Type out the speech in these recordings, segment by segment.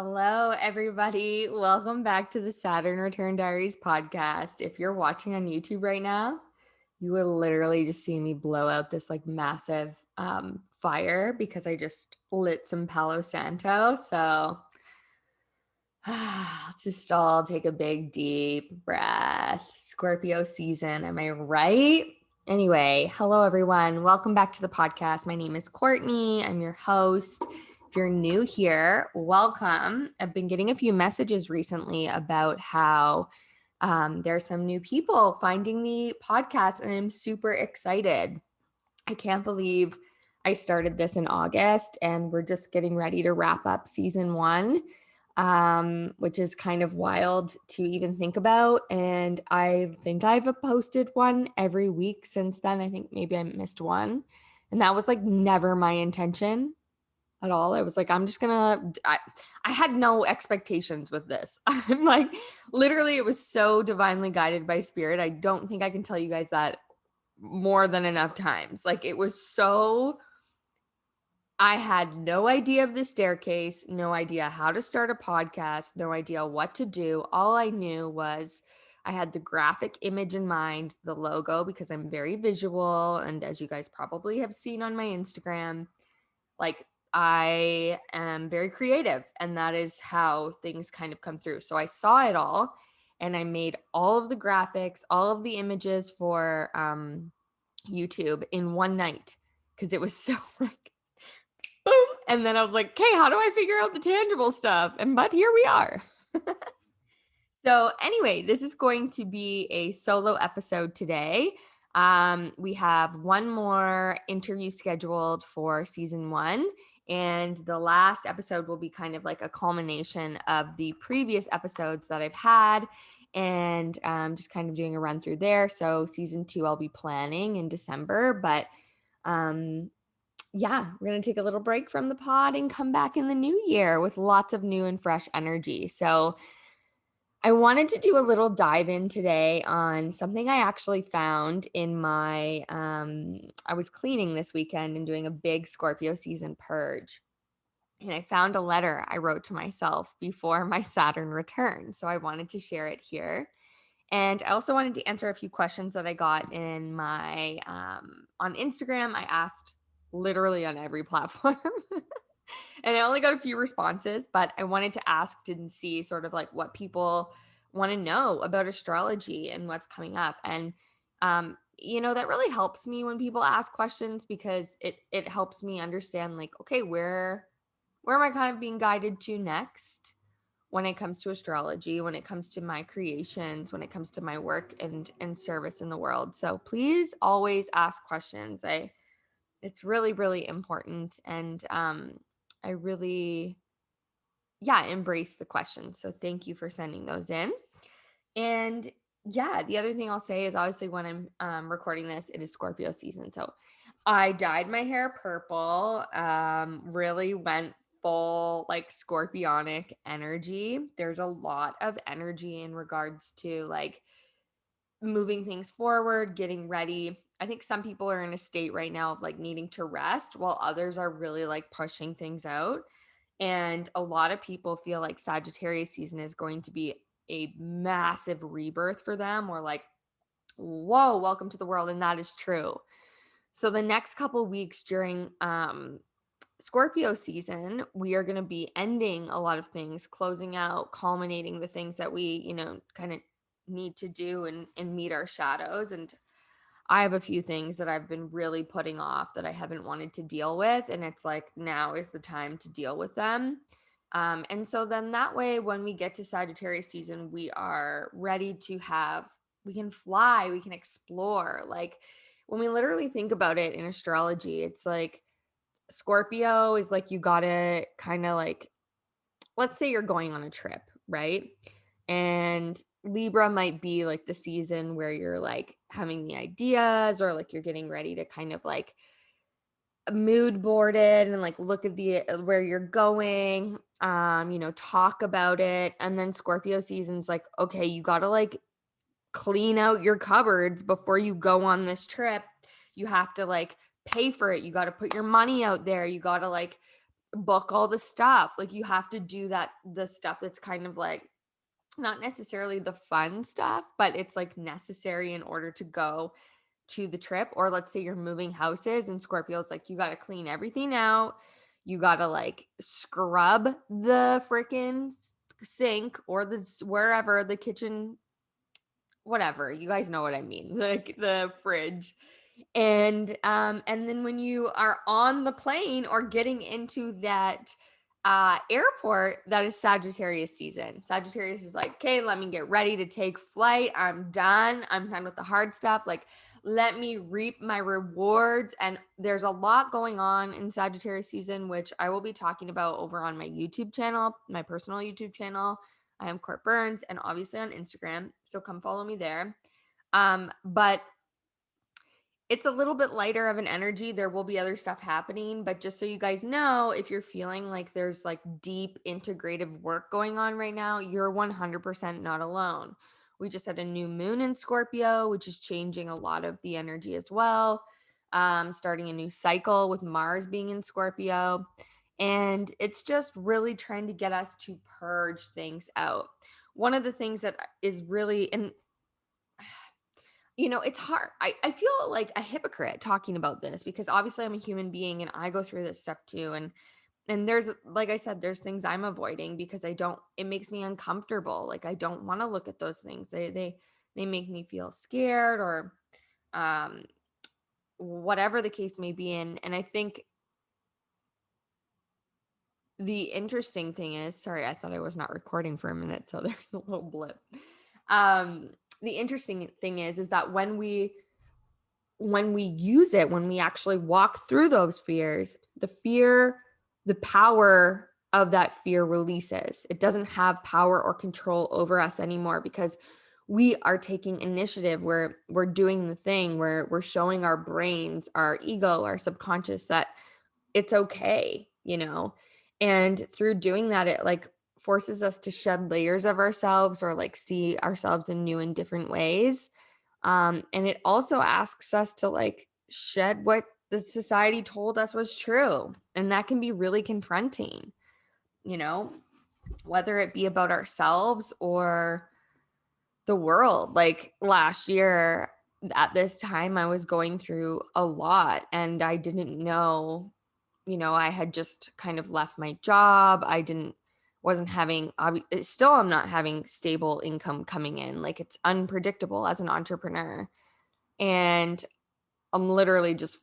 Hello, everybody. Welcome back to the Saturn Return Diaries podcast. If you're watching on YouTube right now, you would literally just see me blow out this like massive fire because I just lit some Palo Santo. So let's just all take a big, deep breath. Scorpio season, am I right? Anyway, hello, everyone. Welcome back to the podcast. My name is Courtney. I'm your host. If you're new here, welcome. I've been getting a few messages recently about how there's some new people finding the podcast, and I'm super excited. I can't believe I started this in August, and we're just getting ready to wrap up season one, which is kind of wild to even think about. And I think I've posted one every week since then. I think maybe I missed one. And that was like never my intention at all. I was like, I'm just gonna, I had no expectations with this. I'm like, literally, it was so divinely guided by spirit. I don't think I can tell you guys that more than enough times. Like, it was so, I had no idea of the staircase, no idea how to start a podcast, no idea what to do. All I knew was I had the graphic image in mind, the logo, because I'm very visual. And as you guys probably have seen on my Instagram, like I am very creative, and that is how things kind of come through. So I saw it all, and I made all of the graphics, all of the images for YouTube in one night because it was so like boom. And then I was like, okay, how do I figure out the tangible stuff? But here we are. So anyway, this is going to be a solo episode today. We have one more interview scheduled for season one, and the last episode will be kind of like a culmination of the previous episodes that I've had, and just kind of doing a run through there. So season two, I'll be planning in December, but um, yeah, we're going to take a little break from the pod and come back in the new year with lots of new and fresh energy. So I wanted to do a little dive in today on something I actually found in my I was cleaning this weekend and doing a big Scorpio season purge. And I found a letter I wrote to myself before my Saturn return. So I wanted to share it here. And I also wanted to answer a few questions that I got in my on Instagram. I asked literally on every platform. And I only got a few responses, but I wanted to ask and see sort of like what people want to know about astrology and what's coming up. And that really helps me when people ask questions because it helps me understand like, okay, where am I kind of being guided to next when it comes to astrology, when it comes to my creations, when it comes to my work and service in the world. So please always ask questions. It's really, really important. And I really, yeah, embrace the questions. So thank you for sending those in. And yeah, the other thing I'll say is obviously when I'm recording this, it is Scorpio season. So I dyed my hair purple, really went full like scorpionic energy. There's a lot of energy in regards to like moving things forward, getting ready. I think some people are in a state right now of like needing to rest while others are really like pushing things out. And a lot of people feel like Sagittarius season is going to be a massive rebirth for them, or like, whoa, welcome to the world. And that is true. So the next couple weeks during Scorpio season, we are going to be ending a lot of things, closing out, culminating the things that we, kind of need to do and meet our shadows. And I have a few things that I've been really putting off that I haven't wanted to deal with. And it's like, now is the time to deal with them. And so then that way, when we get to Sagittarius season, we are ready to we can fly, we can explore. Like when we literally think about it in astrology, it's like Scorpio is like, you gotta kind of like, let's say you're going on a trip, right? And Libra might be like the season where you're like having the ideas or like you're getting ready to kind of like mood boarded and like look at the where you're going, talk about it. And then Scorpio season's like, okay, you got to like clean out your cupboards before you go on this trip. You have to like pay for it. You got to put your money out there. You got to like book all the stuff. Like you have to do that, the stuff that's kind of like not necessarily the fun stuff, but it's like necessary in order to go to the trip. Or let's say you're moving houses and Scorpio's like, you got to clean everything out. You got to like scrub the freaking sink or the wherever the kitchen, whatever. You guys know what I mean. Like the fridge. And then when you are on the plane or getting into that airport, that is Sagittarius season. Sagittarius is like, okay, let me get ready to take flight. I'm done with the hard stuff. Like, let me reap my rewards. And there's a lot going on in Sagittarius season, which I will be talking about over on my YouTube channel, my personal YouTube channel. I am Court Burns, and obviously on Instagram. So come follow me there. But it's a little bit lighter of an energy. There will be other stuff happening, but just so you guys know, if you're feeling like there's like deep integrative work going on right now, you're 100% not alone. We just had a new moon in Scorpio, which is changing a lot of the energy as well. Starting a new cycle with Mars being in Scorpio. And it's just really trying to get us to purge things out. One of the things that is really, and it's hard. I feel like a hypocrite talking about this because obviously I'm a human being and I go through this stuff too. And there's, like I said, there's things I'm avoiding because it makes me uncomfortable. Like I don't want to look at those things. They make me feel scared or um, whatever the case may be. And I think the interesting thing is, sorry, I thought I was not recording for a minute. So there's a little blip. The interesting thing is that when we use it, when we actually walk through those fears, the power of that fear releases. It doesn't have power or control over us anymore because we are taking initiative. We're doing the thing where we're showing our brains, our ego, our subconscious that it's okay, and through doing that, it like forces us to shed layers of ourselves or like see ourselves in new and different ways. And it also asks us to like shed what the society told us was true. And that can be really confronting, whether it be about ourselves or the world. Like last year at this time, I was going through a lot and I didn't know, I had just kind of left my job. Wasn't having, still I'm not having stable income coming in. Like it's unpredictable as an entrepreneur. And I'm literally just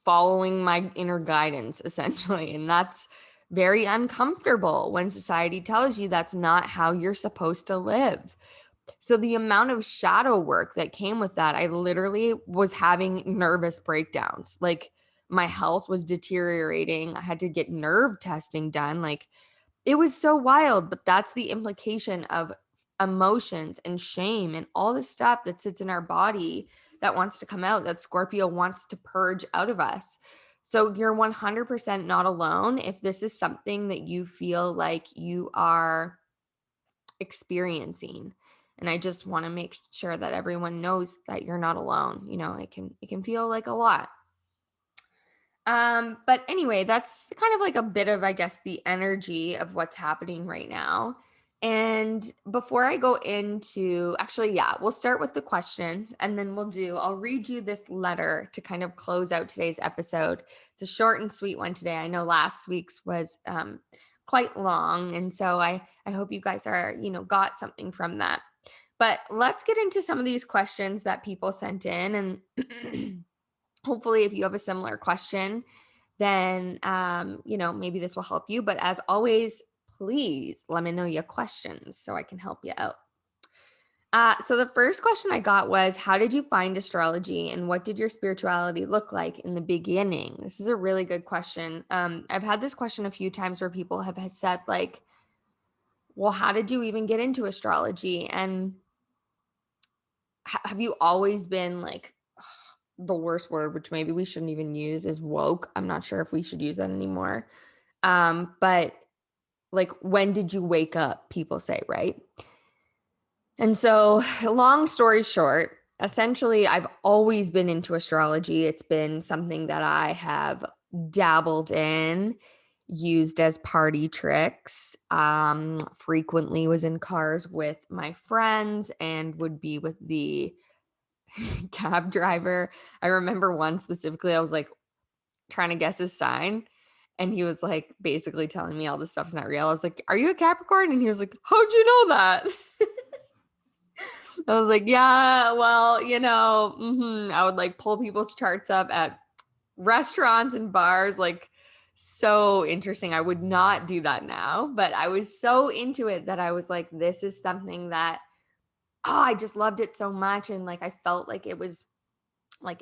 following my inner guidance essentially. And that's very uncomfortable when society tells you that's not how you're supposed to live. So the amount of shadow work that came with that, I literally was having nervous breakdowns. Like my health was deteriorating. I had to get nerve testing done. Like it was so wild, but that's the implication of emotions and shame and all the stuff that sits in our body that wants to come out, that Scorpio wants to purge out of us. So you're 100% not alone if this is something that you feel like you are experiencing. And I just want to make sure that everyone knows that you're not alone. It can feel like a lot. But anyway, that's kind of like a bit of, I guess, the energy of what's happening right now. And before I go into, actually, yeah, we'll start with the questions and then I'll read you this letter to kind of close out today's episode. It's a short and sweet one today. I know last week's was quite long. And so I hope you guys are, got something from that. But let's get into some of these questions that people sent in. And hopefully if you have a similar question, then, maybe this will help you. But as always, please let me know your questions so I can help you out. So the first question I got was, how did you find astrology and what did your spirituality look like in the beginning? This is a really good question. I've had this question a few times where people have said like, well, how did you even get into astrology? And have you always been like, the worst word, which maybe we shouldn't even use, is woke. I'm not sure if we should use that anymore. But like, when did you wake up? People say, right? And so long story short, essentially, I've always been into astrology. It's been something that I have dabbled in, used as party tricks, frequently was in cars with my friends and would be with the cab driver. I remember one specifically, I was like trying to guess his sign. And he was like basically telling me all this stuff's not real. I was like, "Are you a Capricorn?" And he was like, "How'd you know that?" I was like, "Yeah, well, I would like pull people's charts up at restaurants and bars, like so interesting. I would not do that now, but I was so into it that I was like, this is something that, I just loved it so much. And like, I felt like it was like,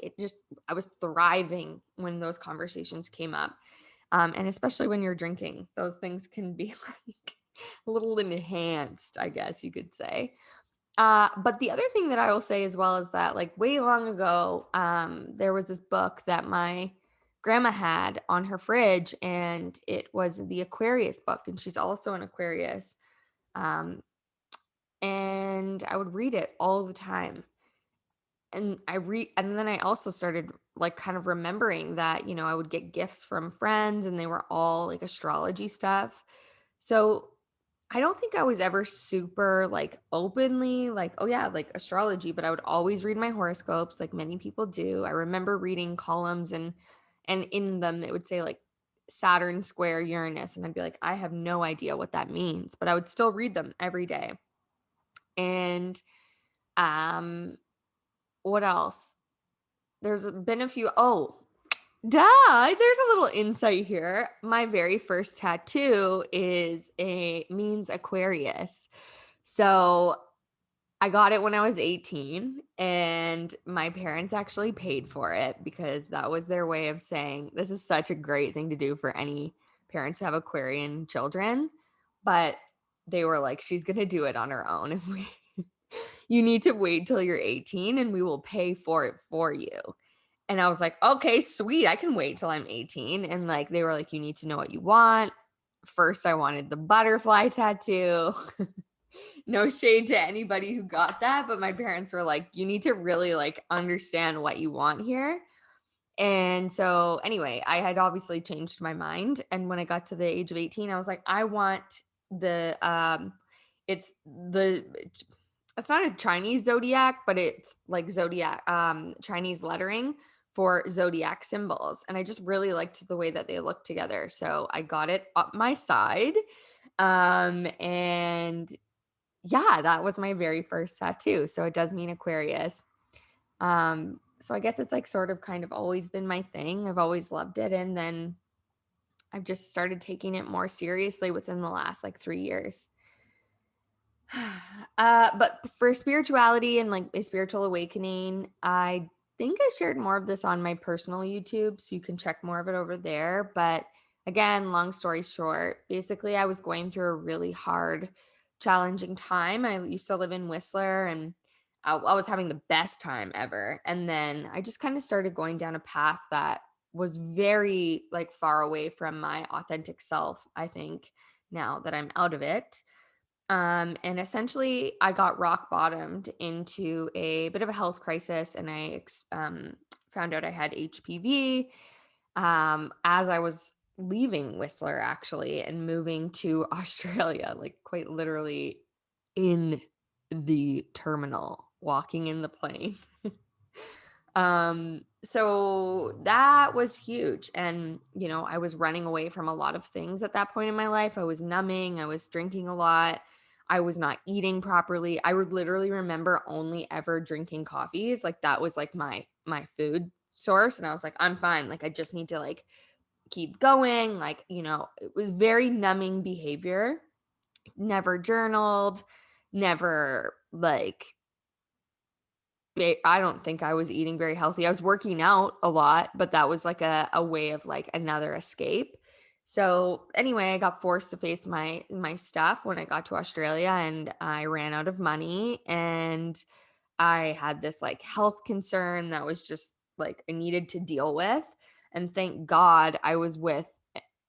I was thriving when those conversations came up. And especially when you're drinking, those things can be like a little enhanced, I guess you could say. But the other thing that I will say as well is that like way long ago, there was this book that my grandma had on her fridge, and it was the Aquarius book, and she's also an Aquarius. Um, and I would read it all the time. And then I also started like kind of remembering that, I would get gifts from friends and they were all like astrology stuff. So I don't think I was ever super like openly like, oh yeah, like astrology, but I would always read my horoscopes like many people do. I remember reading columns and in them it would say like Saturn square Uranus, and I'd be like, I have no idea what that means, but I would still read them every day. And um what else? There's been a few. Oh, duh, there's a little insight here. My very first tattoo means Aquarius. So I got it when I was 18, and my parents actually paid for it because that was their way of saying this is such a great thing to do for any parents who have Aquarian children. But they were like, she's gonna do it on her own. If we You need to wait till you're 18 and we will pay for it for you. And I was like, okay, sweet. I can wait till I'm 18. And like, they were like, you need to know what you want. First, I wanted the butterfly tattoo. No shade to anybody who got that, but my parents were like, you need to really like understand what you want here. And so anyway, I had obviously changed my mind. And when I got to the age of 18, I was like, I want the it's the it's not a Chinese zodiac, but it's like zodiac Chinese lettering for zodiac symbols. And I just really liked the way that they look together. So I got it up my side. And yeah, that was my very first tattoo. So it does mean Aquarius. So I guess it's like sort of kind of always been my thing. I've always loved it. And then I've just started taking it more seriously within the last like 3 years. But for spirituality and like a spiritual awakening, I think I shared more of this on my personal YouTube, so you can check more of it over there. But again, long story short, basically, I was going through a really hard, challenging time. I used to live in Whistler, and I was having the best time ever. And then I just kind of started going down a path that was very like far away from my authentic self, I think, now that I'm out of it. And essentially, I got rock bottomed into a bit of a health crisis, and I found out I had HPV as I was leaving Whistler, actually, and moving to Australia, like quite literally in the terminal, walking in the plane. So that was huge. And, I was running away from a lot of things at that point in my life. I was numbing, I was drinking a lot. I was not eating properly. I would literally remember only ever drinking coffees. Like that was like my food source. And I was like, I'm fine. Like I just need to like keep going. Like, it was very numbing behavior. Never journaled, never like I don't think I was eating very healthy. I was working out a lot, but that was like a way of like another escape. So anyway, I got forced to face my stuff when I got to Australia, and I ran out of money, and I had this like health concern that was just like I needed to deal with. And thank God I was with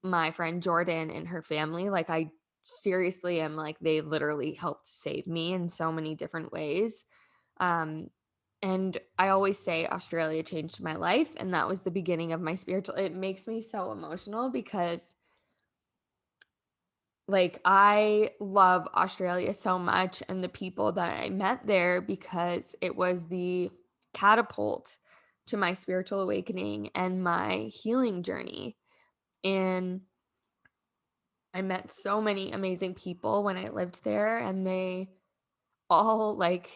my friend Jordan and her family. Like I seriously am like they literally helped save me in so many different ways. Um And I always say Australia changed my life, and that was the beginning of my spiritual. It makes me so emotional because like I love Australia so much and the people that I met there because it was the catapult to my spiritual awakening and my healing journey. And I met so many amazing people when I lived there, and they all like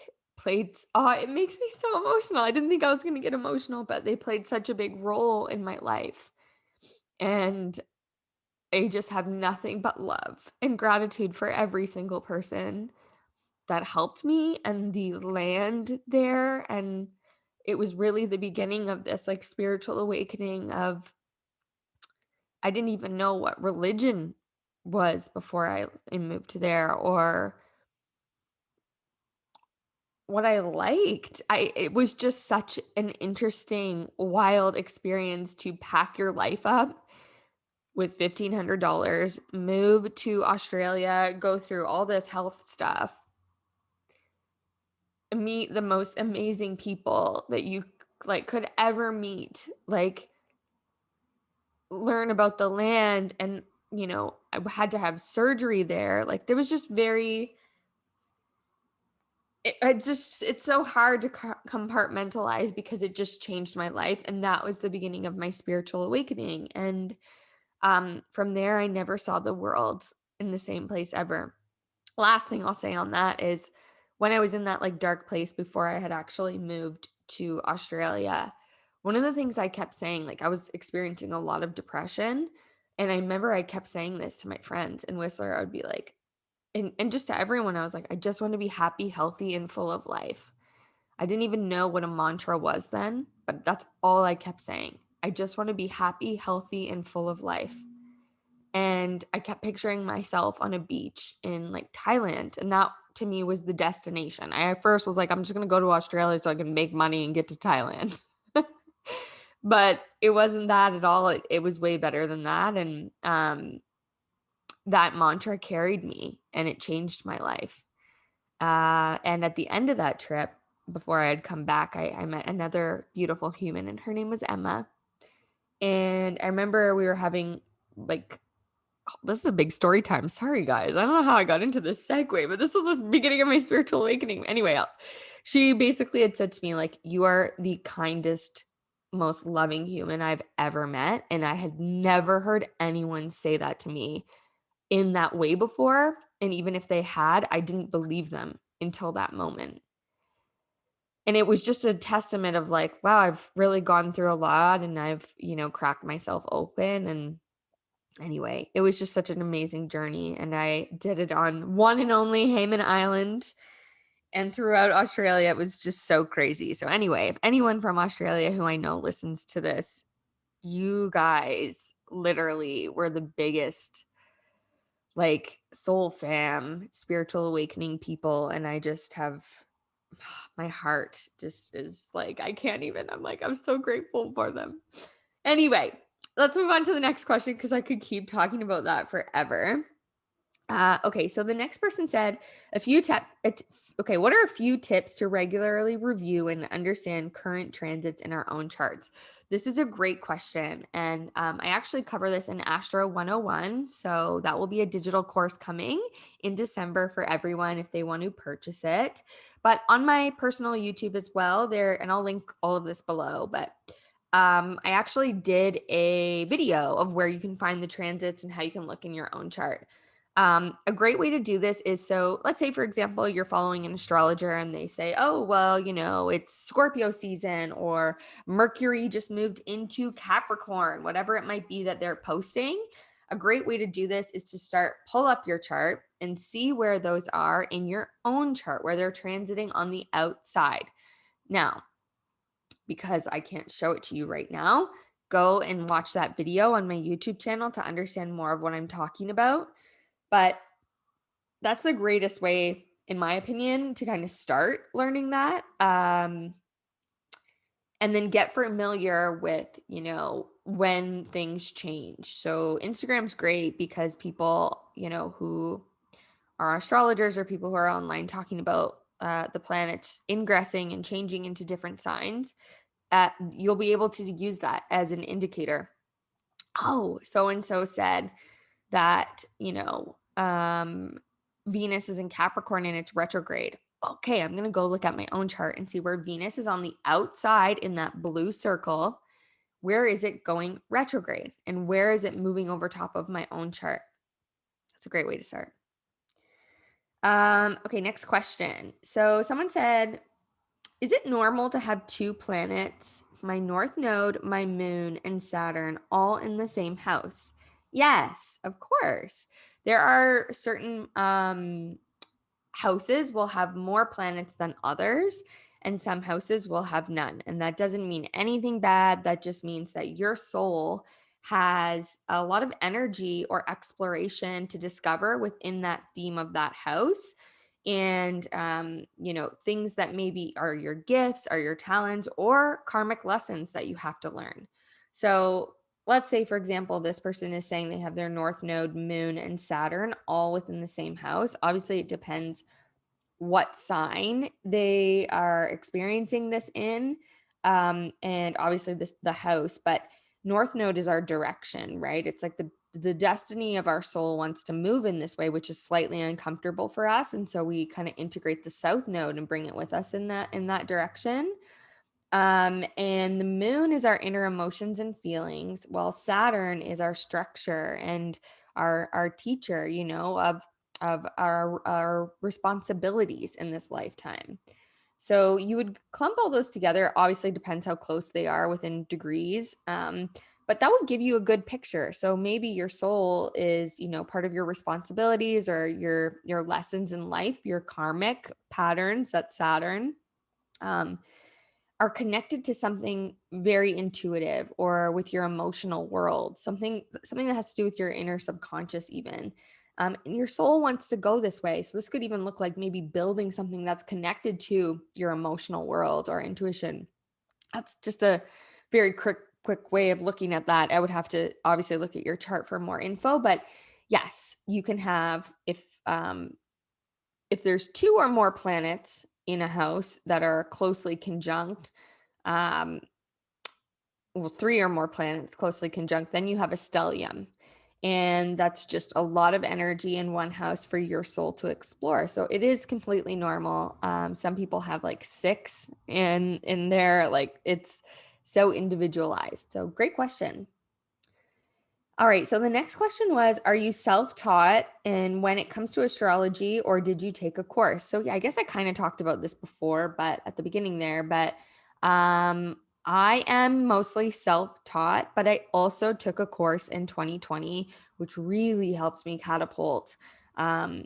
oh, it makes me so emotional. I didn't think I was going to get emotional, but they played such a big role in my life. And I just have nothing but love and gratitude for every single person that helped me and the land there. And it was really the beginning of this like spiritual awakening of I didn't even know what religion was before I moved there, or what I liked. It was just such an interesting, wild experience to pack your life up with $1,500, move to Australia, go through all this health stuff, meet the most amazing people that you like could ever meet, like learn about the land. And I had to have surgery there. Like there was just it's so hard to compartmentalize because it just changed my life, and that was the beginning of my spiritual awakening. And from there I never saw the world in the same place ever. Last thing I'll say on that is when I was in that like dark place before I had actually moved to Australia, one of the things I kept saying, like I was experiencing a lot of depression, and I remember I kept saying this to my friends in Whistler. I would be like, and just to everyone, I was like, I just want to be happy, healthy, and full of life. I didn't even know what a mantra was then, but that's all I kept saying. I just want to be happy, healthy, and full of life. And I kept picturing myself on a beach in like Thailand. And that to me was the destination. I at first was like, I'm just going to go to Australia so I can make money and get to Thailand. But it wasn't that at all. It was way better than that. And that mantra carried me and it changed my life. And at the end of that trip, before I had come back, I met another beautiful human, and her name was Emma. And I remember we were having like, this is a big story time. Sorry, guys. I don't know how I got into this segue, but this was the beginning of my spiritual awakening. Anyway, she basically had said to me, like, you are the kindest, most loving human I've ever met. And I had never heard anyone say that to me in that way before. And even if they had, I didn't believe them until that moment. And it was just a testament of like, wow, I've really gone through a lot, and I've, cracked myself open. And anyway, it was just such an amazing journey. And I did it on one and only Hayman Island and throughout Australia. It was just so crazy. So anyway, if anyone from Australia who I know listens to this, you guys literally were the biggest like soul fam, spiritual awakening people. And I just have my heart just is like, I can't even, I'm like, I'm so grateful for them. Anyway, let's move on to the next question because I could keep talking about that forever. Okay, so the next person said okay, what are a few tips to regularly review and understand current transits in our own charts? This is a great question, and I actually cover this in Astro 101, so that will be a digital course coming in December for everyone if they want to purchase it. But on my personal YouTube as well, and I'll link all of this below, but I actually did a video of where you can find the transits and how you can look in your own chart. A great way to do this is, so let's say, for example, you're following an astrologer and they say, oh, well, it's Scorpio season, or Mercury just moved into Capricorn, whatever it might be that they're posting. A great way to do this is to pull up your chart and see where those are in your own chart, where they're transiting on the outside. Now, because I can't show it to you right now, go and watch that video on my YouTube channel to understand more of what I'm talking about. But that's the greatest way, in my opinion, to kind of start learning that. And then get familiar with, when things change. So Instagram's great because people, who are astrologers or people who are online talking about the planets ingressing and changing into different signs, you'll be able to use that as an indicator. Oh, so and so said that, Venus is in Capricorn and it's retrograde. Okay, I'm going to go look at my own chart and see where Venus is on the outside in that blue circle. Where is it going retrograde? And where is it moving over top of my own chart? That's a great way to start. Okay, next question. So someone said, is it normal to have two planets, my North Node, my Moon, and Saturn, all in the same house? Yes, of course. There are certain houses will have more planets than others, and some houses will have none. And that doesn't mean anything bad. That just means that your soul has a lot of energy or exploration to discover within that theme of that house. And, things that maybe are your gifts, are your talents, or karmic lessons that you have to learn. So, let's say, for example, this person is saying they have their North Node, Moon, and Saturn all within the same house. Obviously, it depends what sign they are experiencing this in. And obviously the house, but North Node is our direction, right? It's like the destiny of our soul wants to move in this way, which is slightly uncomfortable for us. And so we kind of integrate the South Node and bring it with us in that direction. And the Moon is our inner emotions and feelings, while Saturn is our structure and our teacher, of our responsibilities in this lifetime. So you would clump all those together. Obviously, depends how close they are within degrees. But that would give you a good picture. So maybe your soul is, part of your responsibilities or your lessons in life, your karmic patterns, that's Saturn. Are connected to something very intuitive or with your emotional world, something that has to do with your inner subconscious even. And your soul wants to go this way. So this could even look like maybe building something that's connected to your emotional world or intuition. That's just a very quick way of looking at that. I would have to obviously look at your chart for more info, but yes, you can have, if there's two or more planets in a house that are closely conjunct, um, three or more planets closely conjunct, then you have a stellium. And that's just a lot of energy in one house for your soul to explore. So it is completely normal. Some people have like six in there, like it's so individualized. So great question. All right. So the next question was, are you self-taught? And when it comes to astrology, or did you take a course? So yeah, I guess I kind of talked about this before, but at the beginning there, but I am mostly self-taught, but I also took a course in 2020, which really helps me catapult um,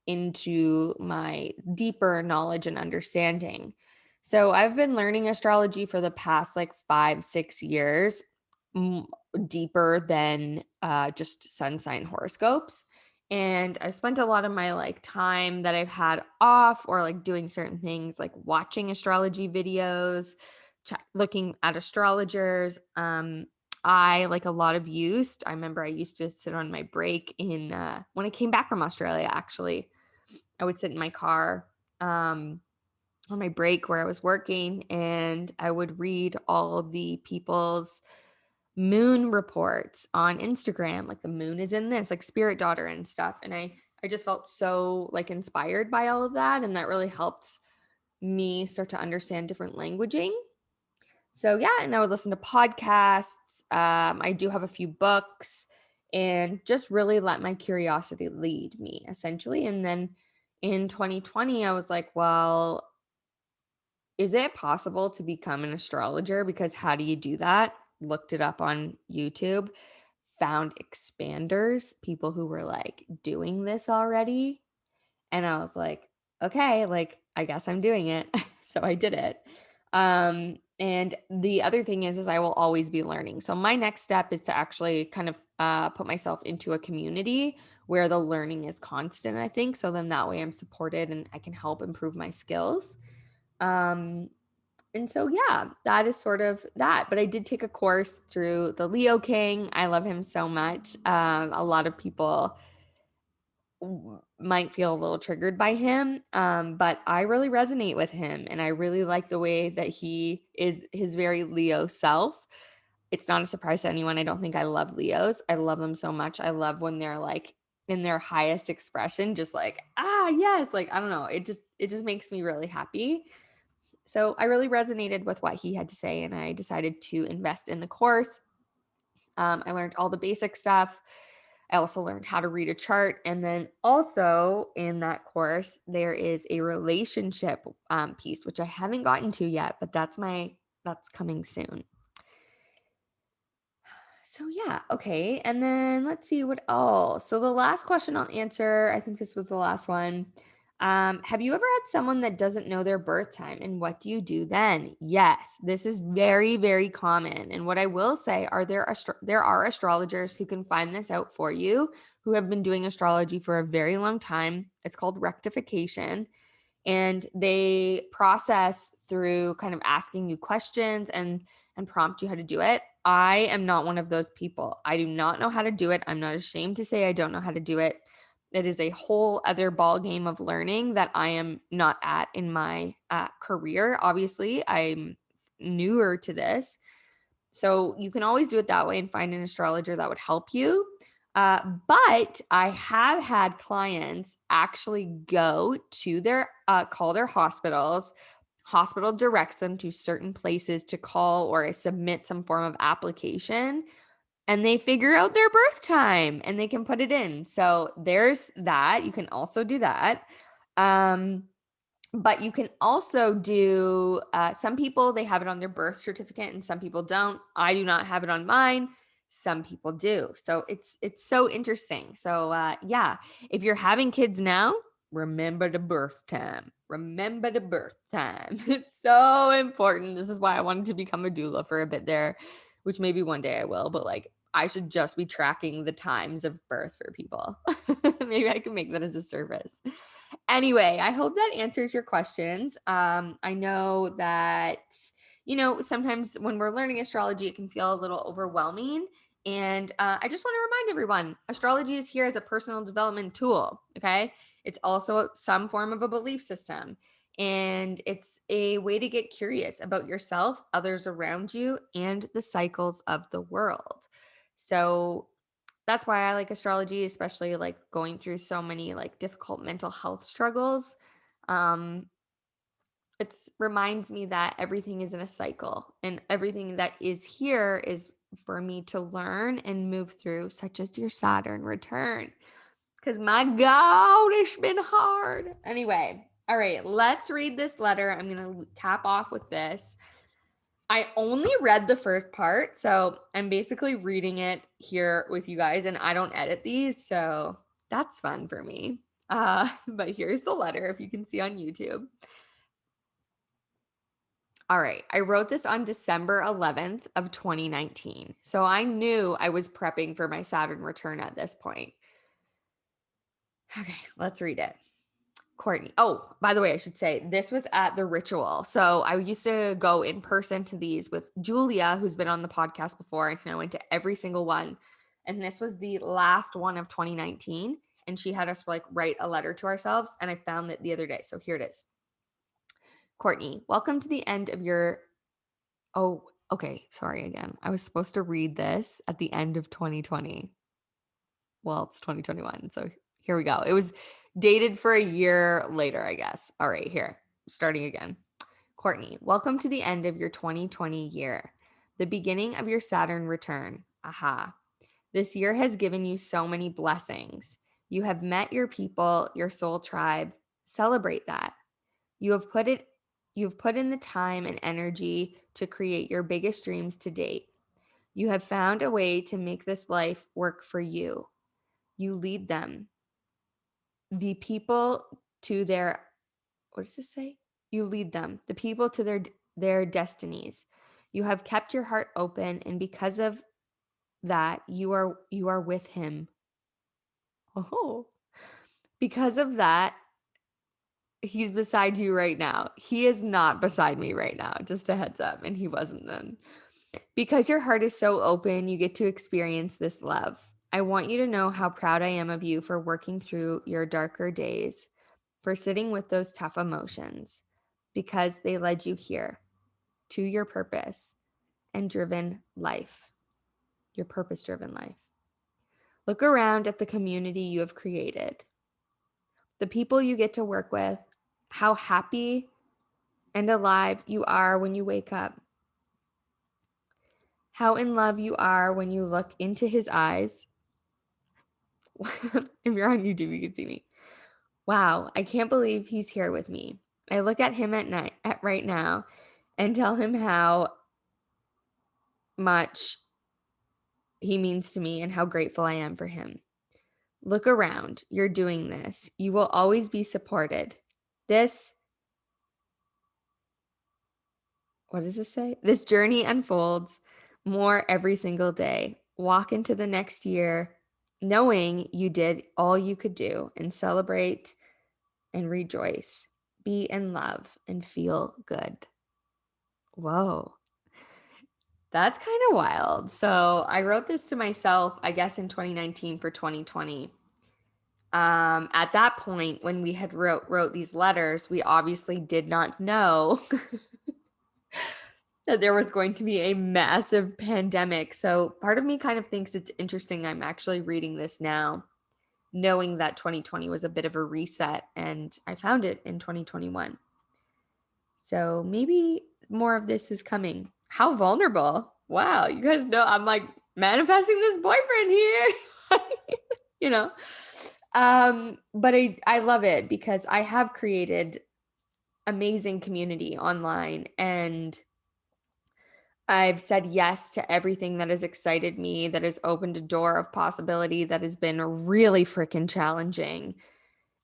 into my deeper knowledge and understanding. So I've been learning astrology for the past like 5-6 years, deeper than just sun sign horoscopes. And I've spent a lot of my like time that I've had off or like doing certain things like watching astrology videos, looking at astrologers. I like a lot of I remember I used to sit on my break when I came back from Australia, actually. I would sit in my car on my break where I was working, and I would read all of the people's moon reports on Instagram, like the moon is in this, like spirit daughter and stuff. And I just felt so like inspired by all of that, and that really helped me start to understand different languaging. So yeah, and I would listen to podcasts. I do have a few books, and just really let my curiosity lead me essentially. And then in 2020, I was like, well, is it possible to become an astrologer? Because how do you do that? Looked it up on YouTube, found expanders, people who were like doing this already. And I was like, okay, like I guess I'm doing it. So I did it. And the other thing is I will always be learning. So my next step is to actually kind of put myself into a community where the learning is constant, I think. So then that way I'm supported and I can help improve my skills. Um, and so, yeah, that is sort of that. But I did take a course through the Leo King. I love him so much. A lot of people might feel a little triggered by him. But I really resonate with him, and I really like the way that he is his very Leo self. It's not a surprise to anyone. I don't think I love Leos. I love them so much. I love when they're like in their highest expression, just like, yes, like I don't know. It just makes me really happy. So I really resonated with what he had to say, and I decided to invest in the course. I learned all the basic stuff. I also learned how to read a chart. And then also in that course, there is a relationship piece, which I haven't gotten to yet, but that's coming soon. So yeah, okay. And then let's see what else. So the last question I'll answer, I think this was the last one. Have you ever had someone that doesn't know their birth time, and what do you do then? Yes, this is very, very common. And what I will say are there are astrologers who can find this out for you, who have been doing astrology for a very long time. It's called rectification. And they process through kind of asking you questions and prompt you how to do it. I am not one of those people. I do not know how to do it. I'm not ashamed to say I don't know how to do it. It is a whole other ball game of learning that I am not at in my career. Obviously, I'm newer to this. So you can always do it that way and find an astrologer that would help you. But I have had clients actually go to call their hospitals. Hospital directs them to certain places to call or submit some form of application, and they figure out their birth time and they can put it in. So there's that. You can also do that. But you can also do, some people, they have it on their birth certificate and some people don't. I do not have it on mine. Some people do. So it's so interesting. So yeah, if you're having kids now, remember the birth time. Remember the birth time. It's so important. This is why I wanted to become a doula for a bit there, which maybe one day I will, but like I should just be tracking the times of birth for people. Maybe I can make that as a service. Anyway, I hope that answers your questions. I know that, sometimes when we're learning astrology, it can feel a little overwhelming. And I just want to remind everyone, astrology is here as a personal development tool. Okay. It's also some form of a belief system. And it's a way to get curious about yourself, others around you, and the cycles of the world. So that's why I like astrology, especially like going through so many like difficult mental health struggles. Um, it reminds me that everything is in a cycle, and everything that is here is for me to learn and move through, such as your Saturn return. Because my God, it's been hard. Anyway, all right, let's read this letter. I'm going to cap off with this. I only read the first part, so I'm basically reading it here with you guys, and I don't edit these, so that's fun for me. But here's the letter, if you can see on YouTube. All right, I wrote this on December 11th of 2019, so I knew I was prepping for my Saturn return at this point. Okay, let's read it. Courtney. Oh, by the way, I should say this was at the ritual. So I used to go in person to these with Julia, who's been on the podcast before. And I went to every single one. And this was the last one of 2019. And she had us like write a letter to ourselves. And I found that the other day. So here it is. Courtney, welcome to the end of your. Oh, okay. Sorry again. I was supposed to read this at the end of 2020. Well, it's 2021. So here we go. It was dated for a year later, I guess. All right, here, starting again. Courtney, welcome to the end of your 2020 year, the beginning of your Saturn return. Aha. This year has given you so many blessings. You have met your people, your soul tribe. Celebrate that. You've put in the time and energy to create your biggest dreams to date. You have found a way to make this life work for you. You lead them. The people to their, what does this say? You lead them, the people to their destinies. You have kept your heart open, and because of that, you are with him. Oh, because of that, he's beside you right now. He is not beside me right now, just a heads up, and he wasn't then. Because your heart is so open, you get to experience this love. I want you to know how proud I am of you for working through your darker days, for sitting with those tough emotions, because they led you here to your purpose and driven life, your purpose-driven life. Look around at the community you have created, the people you get to work with, how happy and alive you are when you wake up, how in love you are when you look into his eyes. If you're on YouTube, you can see me. Wow, I can't believe he's here with me. I look at him right now and tell him how much he means to me and how grateful I am for him. Look around. You're doing this. You will always be supported. What does this say? This journey unfolds more every single day. Walk into the next year knowing you did all you could do, and celebrate and rejoice. Be in love and feel good. Whoa. That's kind of wild. So I wrote this to myself, I guess, in 2019 for 2020. At that point, when we had wrote these letters, we obviously did not know that there was going to be a massive pandemic. So part of me kind of thinks it's interesting I'm actually reading this now, knowing that 2020 was a bit of a reset, and I found it in 2021. So maybe more of this is coming. How vulnerable. Wow, you guys know I'm like manifesting this boyfriend here. you know. But I love it because I have created amazing community online, and I've said yes to everything that has excited me, that has opened a door of possibility, that has been really freaking challenging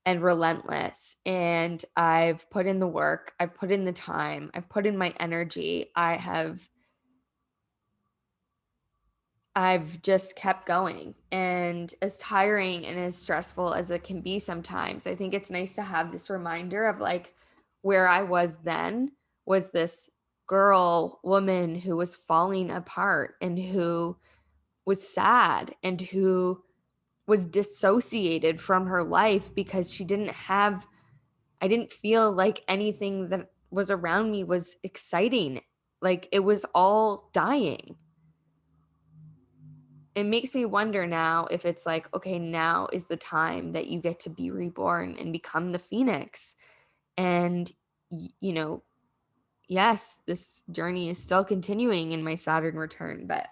and relentless. And I've put in the work, I've put in the time, I've put in my energy. I've just kept going. And as tiring and as stressful as it can be sometimes, I think it's nice to have this reminder of like where I was then was this woman who was falling apart and who was sad and who was dissociated from her life because I didn't feel like anything that was around me was exciting. Like it was all dying. It makes me wonder now if it's like, okay, now is the time that you get to be reborn and become the phoenix. And, yes, this journey is still continuing in my Saturn return, but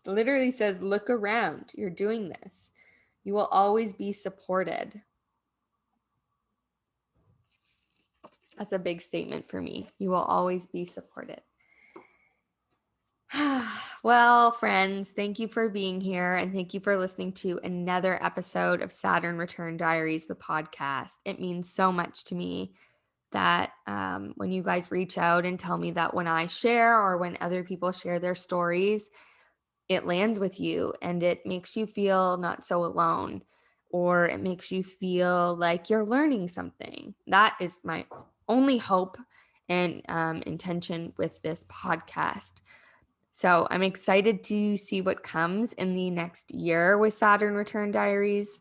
it literally says, look around. You're doing this. You will always be supported. That's a big statement for me. You will always be supported. Well, friends, thank you for being here, and thank you for listening to another episode of Saturn Return Diaries, the podcast. It means so much to me that when you guys reach out and tell me that when I share or when other people share their stories, it lands with you and it makes you feel not so alone, or it makes you feel like you're learning something. That is my only hope and intention with this podcast. So I'm excited to see what comes in the next year with Saturn Return Diaries.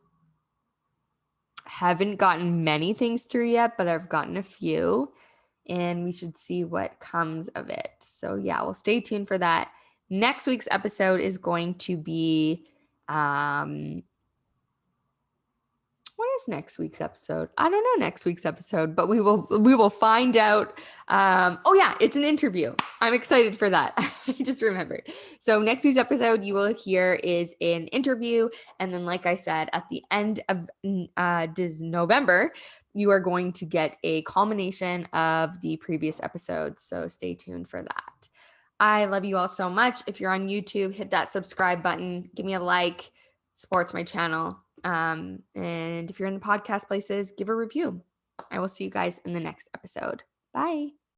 Haven't gotten many things through yet, but I've gotten a few, and we should see what comes of it. So yeah, we'll stay tuned for that. Next week's episode is going to be what is next week's episode? I don't know next week's episode, but we will find out. Oh yeah, it's an interview. I'm excited for that. I just remembered. So next week's episode you will hear is an interview. And then, like I said, at the end of November, you are going to get a culmination of the previous episodes. So stay tuned for that. I love you all so much. If you're on YouTube, hit that subscribe button. Give me a like. Supports my channel. And if you're in the podcast places, give a review. I will see you guys in the next episode. Bye.